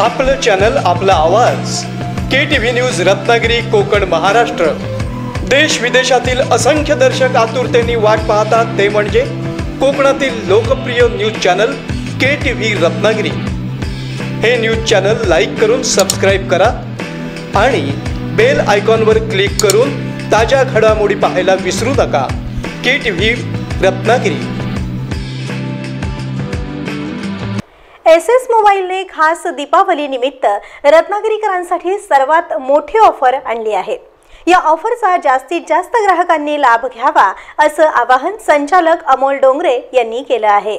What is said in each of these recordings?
आपलं चॅनल, आपला आवाज. KTV news Ratnagiri, Konkan, Maharashtra. देश विदेशातील असंख्य दर्शक आतुरतेने वाट पाहतात ते म्हणजे कोकणातील लोकप्रिय न्यूज चॅनल KTV रत्नागिरी. हे न्यूज चॅनल लाईक करून सबस्क्राइब करा आणि बेल आयकॉनवर क्लिक करून ताज्या घडामोडी पाहायला विसरू नका. KTV रत्नागिरी. SS मोबाईलने खास दीपावली निमित्त रत्नागिरीकरांसाठी सर्वात मोठी ऑफर आणली आहे. या ऑफरचा जास्तीत जास्त ग्राहकांनी लाभ घ्यावा असं आवाहन संचालक अमोल डोंगरे यांनी केलं आहे.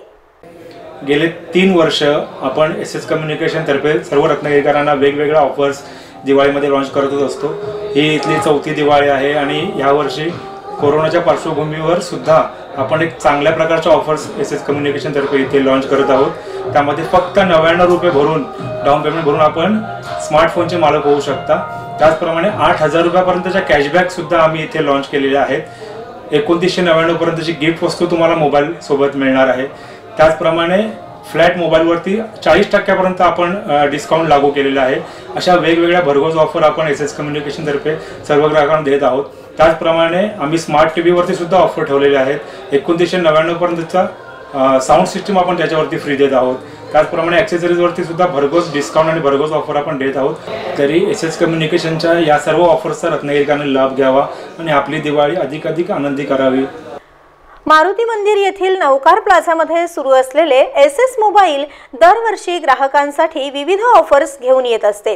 गेले 3 वर्ष आपण SS कम्युनिकेशन तर्फे सर्व रत्नागिरीकरांना वेगवेगळ्या ऑफर्स दिवाळीमध्ये लॉन्च करत असतो. ही इथली 4थी दिवाळी आहे आणि यावर्षी कोरोनाच्या पार्श्वभूमीवर सुद्धा आपण एक चांगल्या प्रकारच्या ऑफर्स SS कम्युनिकेशन तर्फे इथे लॉन्च करत आहोत. त्यामध्ये फक्त 99 रुपये भरून डाऊन पेमेंट भरून आपण स्मार्टफोनचे मालक होऊ शकता. त्याचप्रमाणे 8000 रुपयापर्यंतच्या कॅशबॅक सुद्धा आम्ही इथे लॉन्च केलेले आहेत. 2999 पर्यंतची गिफ्ट वस्तू तुम्हाला मोबाईल सोबत मिळणार आहे. त्याचप्रमाणे फ्लॅट मोबाईलवरती 40% आपण डिस्काउंट लागू केलेला आहे. अशा वेगवेगळ्या भरघोस ऑफर आपण SS कम्युनिकेशन तर्फे सर्व ग्राहकांना देत आहोत. त्याचप्रमाणे आम्ही स्मार्ट TV वरती सुद्धा ऑफर ठेवलेले आहेत. 2999 पर्यंतचा साऊंड सिस्टम आपण त्याच्यावरती फ्री देत आहोत. त्याचप्रमाणे ॲक्सेसरीजवरती सुद्धा भरघोस डिस्काउंट आणि भरघोस ऑफर आपण देत आहोत. तरी SS कम्युनिकेशनच्या या सर्व ऑफर्सचा रत्नागिरीकरांनी लाभ घ्यावा आणि आपली दिवाळी अधिकाधिक आनंदी करावी. मारुती मंदिर येथील नवकार प्लाझामध्ये सुरू असलेले SS मोबाईल दरवर्षी ग्राहकांसाठी विविध ऑफर्स घेऊन येत असते.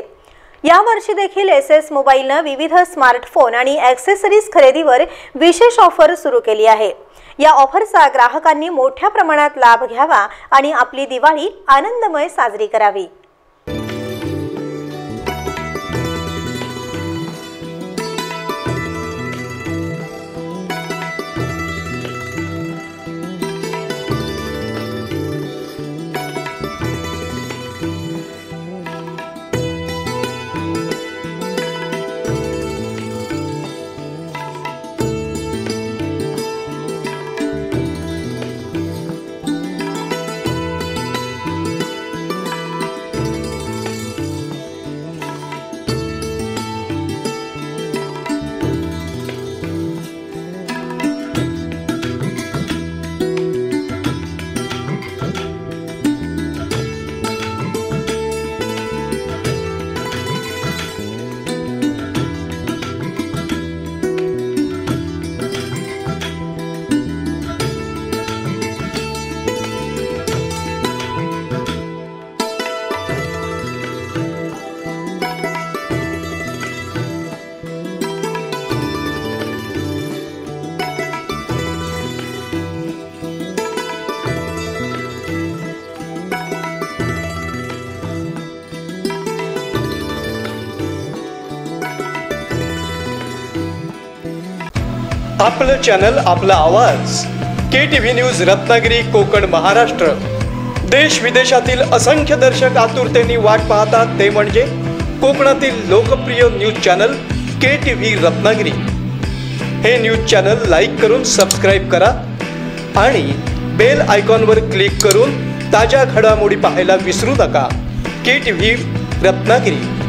यावर्षी देखील SS मोबाईलने विविध स्मार्टफोन आणि ॲक्सेसरीज खरेदीवर विशेष ऑफर सुरू केली आहे. या ऑफरचा ग्राहकांनी मोठ्या प्रमाणात लाभ घ्यावा आणि आपली दिवाळी आनंदमय साजरी करावी. आपलं चॅनल, आपला आवाज. KTV news Ratnagiri, Konkan, Maharashtra. देश विदेशातील असंख्य दर्शक आतुरतेने वाट पाहतात ते म्हणजे कोकणातील लोकप्रिय न्यूज चॅनल KTV रत्नागिरी. हे न्यूज चॅनल लाईक करून सबस्क्राइब करा आणि बेल आयकॉनवर क्लिक करून ताज्या घडामोडी पाहायला विसरू नका. KTV रत्नागिरी.